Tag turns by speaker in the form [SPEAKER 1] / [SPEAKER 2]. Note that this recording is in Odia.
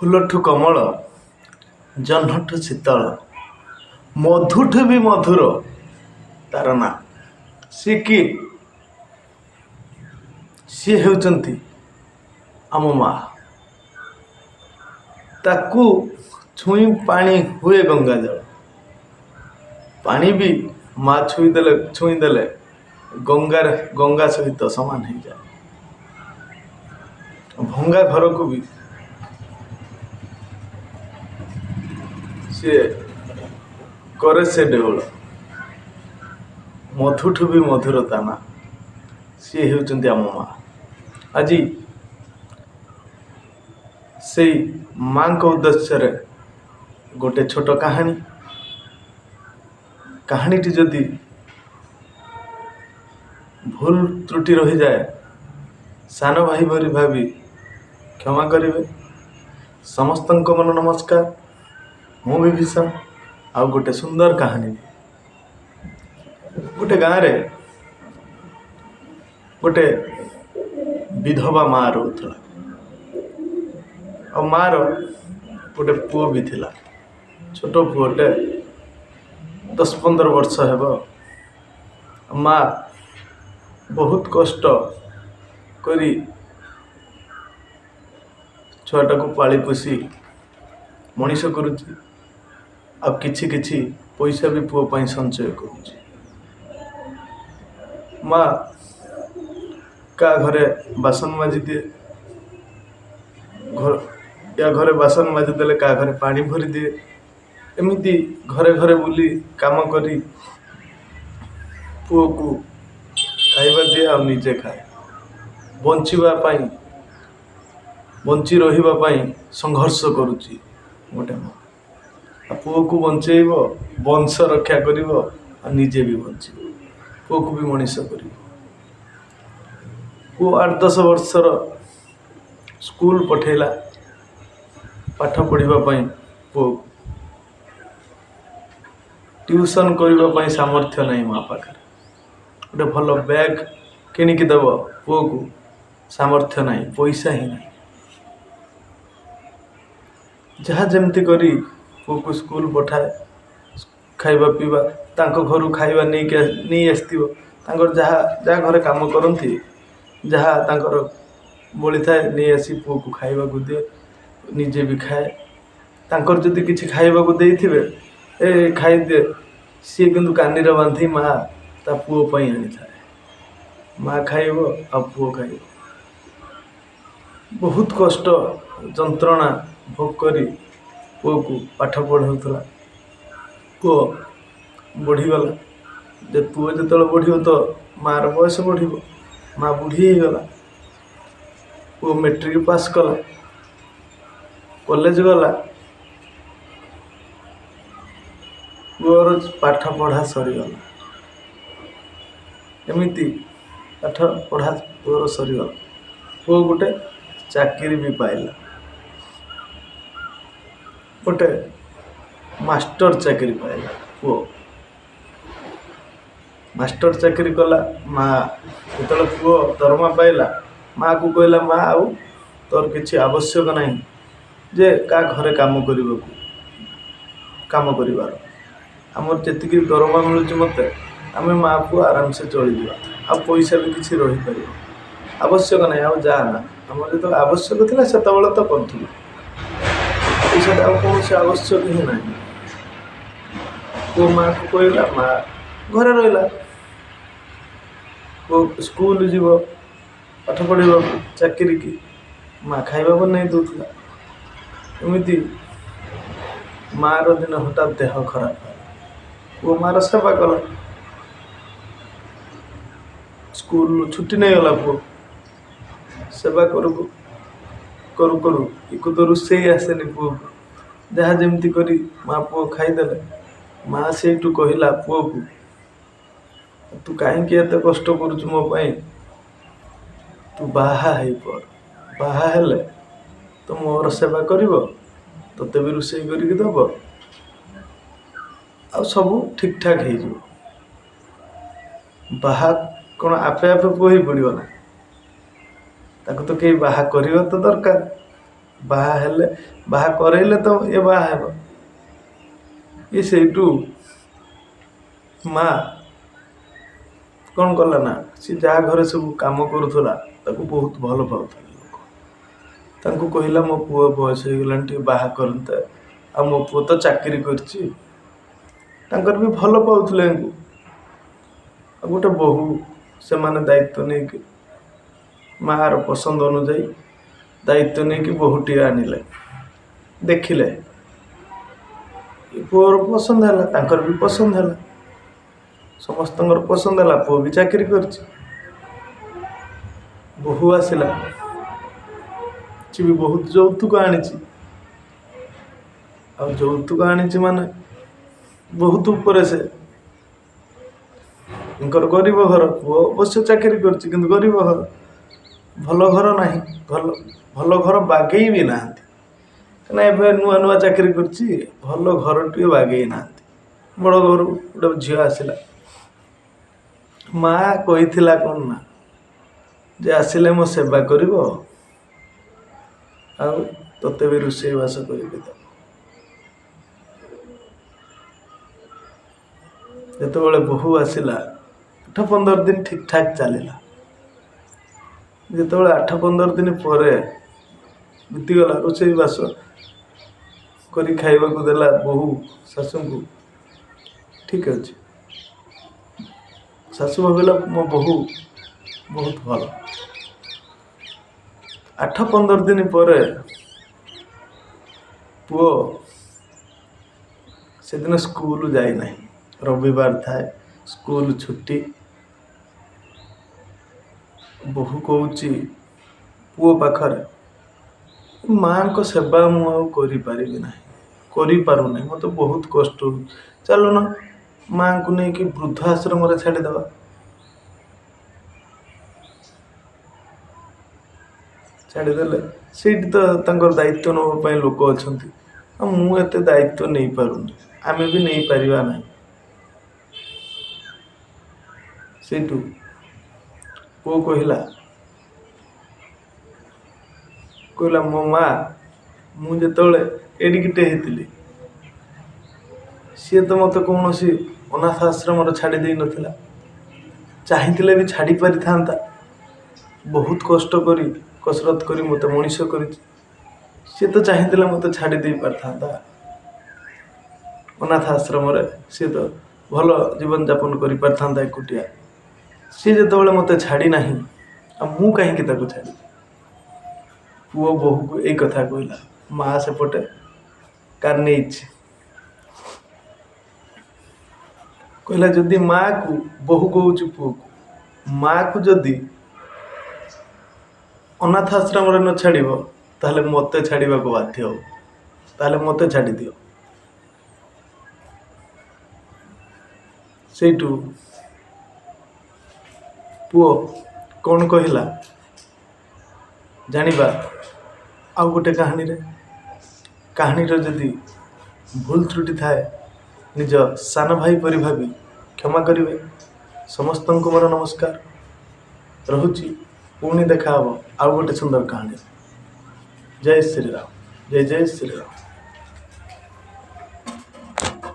[SPEAKER 1] ଫୁଲଠୁ କମଳ, ଜହ୍ନଠୁ ଶୀତଳ, ମଧୁଠୁ ବି ମଧୁର ତାର ନାଁ। ସିଏ କିଏ? ସିଏ ହେଉଛନ୍ତି ଆମ ମା। ତାକୁ ଛୁଇଁ ପାଣି ହୁଏ ଗଙ୍ଗା ଜଳ। ପାଣି ବି ମା ଛୁଇଁଦେଲେ ଗଙ୍ଗା ସହିତ ସମାନ ହେଇଯାଏ। ଭଙ୍ଗା ଘରକୁ ବି ସିଏ କରେ ସେ ଦେଉଳ। ମଧୁଠୁ ବି ମଧୁର ତା ନାଁ। ସିଏ ହେଉଛନ୍ତି ଆମ ମା। ଆଜି ସେଇ ମାଙ୍କ ଉଦ୍ଦେଶ୍ୟରେ ଗୋଟେ ଛୋଟ କାହାଣୀଟି ଯଦି ଭୁଲ ତ୍ରୁଟି ରହିଯାଏ ସାନ ଭାଇ ଭରି ଭାବି କ୍ଷମା କରିବେ। ସମସ୍ତଙ୍କ ମନ ନମସ୍କାର। ମୁଁ ବିଭୀଷଣ। ଆଉ ଗୋଟେ ସୁନ୍ଦର କାହାଣୀ। ଗୋଟେ ଗାଁରେ ଗୋଟେ ବିଧବା ମା ରହୁଥିଲା। ଆଉ ମାର ଗୋଟେ ପୁଅ ବି ଥିଲା, ଛୋଟ ପୁଅଟେ, 10-15 ବର୍ଷ ହେବ। ମା ବହୁତ କଷ୍ଟ କରି ଛୁଆଟାକୁ ପାଳି ପୋଷି ମଣିଷ କରୁଛି। ଆଉ କିଛି କିଛି ପଇସା ବି ପୁଅ ପାଇଁ ସଞ୍ଚୟ କରୁଛି। ମା କାହା ଘରେ ବାସନ ମାଜିଦିଏ, ଘରେ ବାସନ ମାଜିଦେଲେ କାହା ଘରେ ପାଣି ଭରିଦିଏ। ଏମିତି ଘରେ ଘରେ ବୁଲି କାମ କରି ପୁଅକୁ ଖାଇବା ଦିଏ ଆଉ ନିଜେ ଖାଏ। ବଞ୍ଚି ରହିବା ପାଇଁ ସଂଘର୍ଷ କରୁଛି ଗୋଟେ ମା। ଆଉ ପୁଅକୁ ବଞ୍ଚେଇବ, ବଂଶ ରକ୍ଷା କରିବ, ଆଉ ନିଜେ ବି ବଞ୍ଚିବ, ପୁଅକୁ ବି ମଣିଷ କରିବ। ପୁଅ 8-10 ବର୍ଷର ସ୍କୁଲ ପଠେଇଲା ପାଠ ପଢ଼ିବା ପାଇଁ। ପୁଅକୁ ଟ୍ୟୁସନ୍ କରିବା ପାଇଁ ସାମର୍ଥ୍ୟ ନାହିଁ ମା ପାଖରେ। ଗୋଟେ ଭଲ ବ୍ୟାଗ୍ କିଣିକି ଦେବ ପୁଅକୁ, ସାମର୍ଥ୍ୟ ନାହିଁ, ପଇସା ହିଁ ନାହିଁ। ଯାହା ଯେମିତି କରି ପୁଅକୁ ସ୍କୁଲ ପଠାଏ। ଖାଇବା ପିଇବା ତାଙ୍କ ଘରୁ ଖାଇବା ନେଇ ଆସିଥିବ। ତାଙ୍କର ଯାହା ଘରେ କାମ କରନ୍ତି, ଯାହା ତାଙ୍କର ବଳିଥାଏ ନେଇ ଆସି ପୁଅକୁ ଖାଇବାକୁ ଦିଏ, ନିଜେ ବି ଖାଏ। ତାଙ୍କର ଯଦି କିଛି ଖାଇବାକୁ ଦେଇଥିବେ, ଖାଇଦିଏ, ସିଏ କିନ୍ତୁ କାନିରେ ବାନ୍ଧି ମା ତା ପୁଅ ପାଇଁ ଆଣିଥାଏ। ମା ଖାଇବ ଆଉ ପୁଅ ଖାଇବ। ବହୁତ କଷ୍ଟ ଯନ୍ତ୍ରଣା ଭୋଗ କରି ପୁଅକୁ ପାଠ ପଢ଼ାଉଥିଲା। ପୁଅ ବଢ଼ିଗଲା। ପୁଅ ଯେତେବେଳେ ବଢ଼ିବ ତ ମାଆର ବୟସ ବଢ଼ିବ। ମା ବୁଢ଼ୀ ହେଇଗଲା। ପୁଅ ମେଟ୍ରିକ୍ ପାସ୍ କଲା, କଲେଜ ଗଲା। ପୁଅର ପାଠ ପଢ଼ା ସରିଗଲା। ଏମିତି ପାଠ ପଢ଼ା ପୁଅର ସରିଗଲା। ପୁଅ ଗୋଟେ ଚାକିରି ବି ପାଇଲା। ଗୋଟେ ମାଷ୍ଟର ଚାକିରି ପାଇଲା ପୁଅ। ମାଷ୍ଟର ଚାକିରି କଲା। ମା ଯେତେବେଳେ ପୁଅ ଦରମା ପାଇଲା, ମାଆକୁ କହିଲା, ମା ଆଉ ତୋର କିଛି ଆବଶ୍ୟକ ନାହିଁ ଯେ କାହା ଘରେ କାମ କରିବାର। ଆମର ଯେତିକି ଦରମା ମିଳୁଛି ମୋତେ, ଆମେ ମା ପୁଅ ଆରାମସେ ଚଳିଯିବା। ଆଉ ପଇସା ବି କିଛି ରହିପାରିବ। ଆବଶ୍ୟକ ନାହିଁ, ଆଉ ଯାଆ ନା। ଆମର ଯେତେବେଳେ ଆବଶ୍ୟକ ଥିଲା ସେତେବେଳେ ତ କରୁଥିଲୁ। ପଇସାଟା ଆଉ କୌଣସି ଆବଶ୍ୟକ ହିଁ ନାହିଁ। ପୁଅ ମାଆକୁ କହିଲା, ମା ଘରେ ରହିଲା। ପୁଅ ସ୍କୁଲ ଯିବ ପାଠ ପଢ଼ିବାକୁ, ଚାକିରିକି। ମା ଖାଇବା ବନେଇ ଦେଉଥିଲା। ଏମିତି ମାଆର ଦିନ ହଠାତ୍ ଦେହ ଖରାପ ହେଲା। ପୁଅ ମାଆର ସେବା କଲା। ସ୍କୁଲରୁ ଛୁଟି ନେଇଗଲା ପୁଅ। ସେବା କରୁ ତ ରୋଷେଇ ଆସେନି ପୁଅକୁ। ଯାହା ଯେମିତି କରି ମା ପୁଅ ଖାଇଦେଲେ। ମା ସେଇଠୁ କହିଲା ପୁଅକୁ, ତୁ କାହିଁକି ଏତେ କଷ୍ଟ କରୁଛୁ ମୋ ପାଇଁ? ତୁ ବାହା ହେଇପଡ଼। ବାହା ହେଲେ ତ ମୋର ସେବା କରିବ, ତୋତେ ବି ରୋଷେଇ କରିକି ଦେବ, ଆଉ ସବୁ ଠିକ୍ ଠାକ୍ ହେଇଯିବ। ବାହା କ'ଣ ଆପେ ପୁଅ ହେଇ ପଡ଼ିବ ନା? ତାକୁ ତ କେହି ବାହା କରିବା ତ ଦରକାର। ବାହା ହେଲେ ବାହା କରେଇଲେ ତ ଏ ବାହା ହେବ। ଏ ସେଇଠୁ ମା କ'ଣ କଲା ନା, ସେ ଯାହା ଘରେ ସବୁ କାମ କରୁଥିଲା ତାକୁ ବହୁତ ଭଲ ପାଉଥିଲା ଲୋକ। ତାଙ୍କୁ କହିଲା ମୋ ପୁଅ ବୟସ ହେଇଗଲାଣି, ଟିକେ ବାହା କରନ୍ତା, ଆଉ ମୋ ପୁଅ ତ ଚାକିରି କରିଛି। ତାଙ୍କର ବି ଭଲ ପାଉଥିଲେ ୟାଙ୍କୁ। ଆଉ ଗୋଟେ ବୋହୂ ସେମାନେ ଦାୟିତ୍ୱ ନେଇକି ମାଆର ପସନ୍ଦ ଅନୁଯାୟୀ ଦାୟିତ୍ୱ ନେଇକି ବୋହୂଟିଏ ଆଣିଲେ। ଦେଖିଲେ ପୁଅର ପସନ୍ଦ ହେଲା, ତାଙ୍କର ବି ପସନ୍ଦ ହେଲା, ସମସ୍ତଙ୍କର ପସନ୍ଦ ହେଲା। ପୁଅ ବି ଚାକିରି କରିଛି। ବୋହୂ ଆସିଲା, ସେ ବି ବହୁତ ଯୌତୁକ ଆଣିଛି। ଆଉ ଯୌତୁକ ଆଣିଛି ମାନେ ବହୁତ ଉପରେ। ସେ ତାଙ୍କର ଗରିବ ଘର। ପୁଅ ଅବଶ୍ୟ ଚାକିରି କରିଛି କିନ୍ତୁ ଗରିବ ଘର, ଭଲ ଘର ନାହିଁ। ଭଲ ଘର ବାଗେଇ ବି ନାହାନ୍ତି, କାହିଁକିନା ଏବେ ନୂଆ ନୂଆ ଚାକିରି କରିଛି। ଭଲ ଘରଟିଏ ବାଗେଇ ନାହାନ୍ତି। ବଡ଼ ଘରୁ ଗୋଟେ ଝିଅ ଆସିଲା। ମା କହିଥିଲା କ'ଣ ନା, ଯେ ଆସିଲେ ମୋ ସେବା କରିବ, ଆଉ ତୋତେ ବି ରୋଷେଇବାସ କରିକି ଦେବ। ଯେତେବେଳେ ବୋହୂ ଆସିଲା, 8-15 ଦିନ ଠିକ୍ ଠାକ୍ ଚାଲିଲା। ଯେତେବେଳେ 8-15 ଦିନ ପରେ ବିତିଗଲା, ରୋଷେଇବାସ କରି ଖାଇବାକୁ ଦେଲା ବୋହୂ ଶାଶୁଙ୍କୁ। ଠିକ୍ ଅଛି, ଶାଶୁ ଭାବିଲା ମୋ ବୋହୂ ବହୁତ ଭଲ। 8-15 ଦିନ ପରେ ପୁଅ ସେଦିନ ସ୍କୁଲ ଯାଇନାହିଁ। ରବିବାର ଥାଏ, ସ୍କୁଲ ଛୁଟି। ବୋହୂ କହୁଛି ପୁଅ ପାଖରେ, ମାଆଙ୍କ ସେବା ମୁଁ ଆଉ କରିପାରିବି ନାହିଁ, କରିପାରୁନାହିଁ, ମୋତେ ବହୁତ କଷ୍ଟ ହେଉଛି। ଚାଲୁନ ମାଆଙ୍କୁ ନେଇକି ବୃଦ୍ଧ ଆଶ୍ରମରେ ଛାଡ଼ିଦେବା। ଛାଡ଼ିଦେଲେ ସେଇଠି ତ ତାଙ୍କର ଦାୟିତ୍ୱ ନେବା ପାଇଁ ଲୋକ ଅଛନ୍ତି। ଆଉ ମୁଁ ଏତେ ଦାୟିତ୍ୱ ନେଇପାରୁନି, ଆମେ ବି ନେଇପାରିବା ନାହିଁ। ସେଇଠୁ ପୁଅ କହିଲା ମୋ ମା, ମୁଁ ଯେତେବେଳେ ଏଡ଼ିକିଟେ ହେଇଥିଲି, ସିଏ ତ ମୋତେ କୌଣସି ଅନାଥ ଆଶ୍ରମରେ ଛାଡ଼ି ଦେଇନଥିଲା। ଚାହିଁଥିଲେ ବି ଛାଡ଼ି ପାରିଥାନ୍ତା। ବହୁତ କଷ୍ଟ କରି କସରତ କରି ମୋତେ ମଣିଷ କରିଛି। ସିଏ ତ ଚାହିଁଥିଲେ ମୋତେ ଛାଡ଼ି ଦେଇ ପାରିଥାନ୍ତା ଅନାଥ ଆଶ୍ରମରେ। ସିଏ ତ ଭଲ ଜୀବନଯାପନ କରିପାରିଥାନ୍ତା ଏକୁଟିଆ। ସିଏ ଯେତେବେଳେ ମୋତେ ଛାଡ଼ି ନାହିଁ, ଆଉ ମୁଁ କାହିଁକି ତାକୁ ଛାଡ଼ିବି? ପୁଅ ବୋହୂକୁ ଏଇ କଥା କହିଲା। ମା ସେପଟେ କାନେଇଛି। କହିଲା ଯଦି ମାଆକୁ, ବୋହୂ କହୁଛି ପୁଅକୁ, ମାଆକୁ ଯଦି ଅନାଥ ଆଶ୍ରମରେ ନ ଛାଡ଼ିବ, ତାହେଲେ ମୋତେ ଛାଡ଼ିବାକୁ ବାଧ୍ୟ ହେବ। ତାହେଲେ ମୋତେ ଛାଡ଼ିଦିଅ। ସେଇଠୁ ପୁଅ କ'ଣ କହିଲା ଜାଣିବା ଆଉ ଗୋଟେ କାହାଣୀର ଯଦି ଭୁଲ ତ୍ରୁଟି ଥାଏ, ନିଜ ସାନ ଭାଇ ପରି ଭାବି କ୍ଷମା କରିବେ। ସମସ୍ତଙ୍କୁ ମୋର ନମସ୍କାର। ରହୁଛି, ପୁଣି ଦେଖା ହେବ ଆଉ ଗୋଟେ ସୁନ୍ଦର କାହାଣୀ। ଜୟ ଶ୍ରୀରାମ, ଜୟ ଜୟ ଶ୍ରୀରାମ।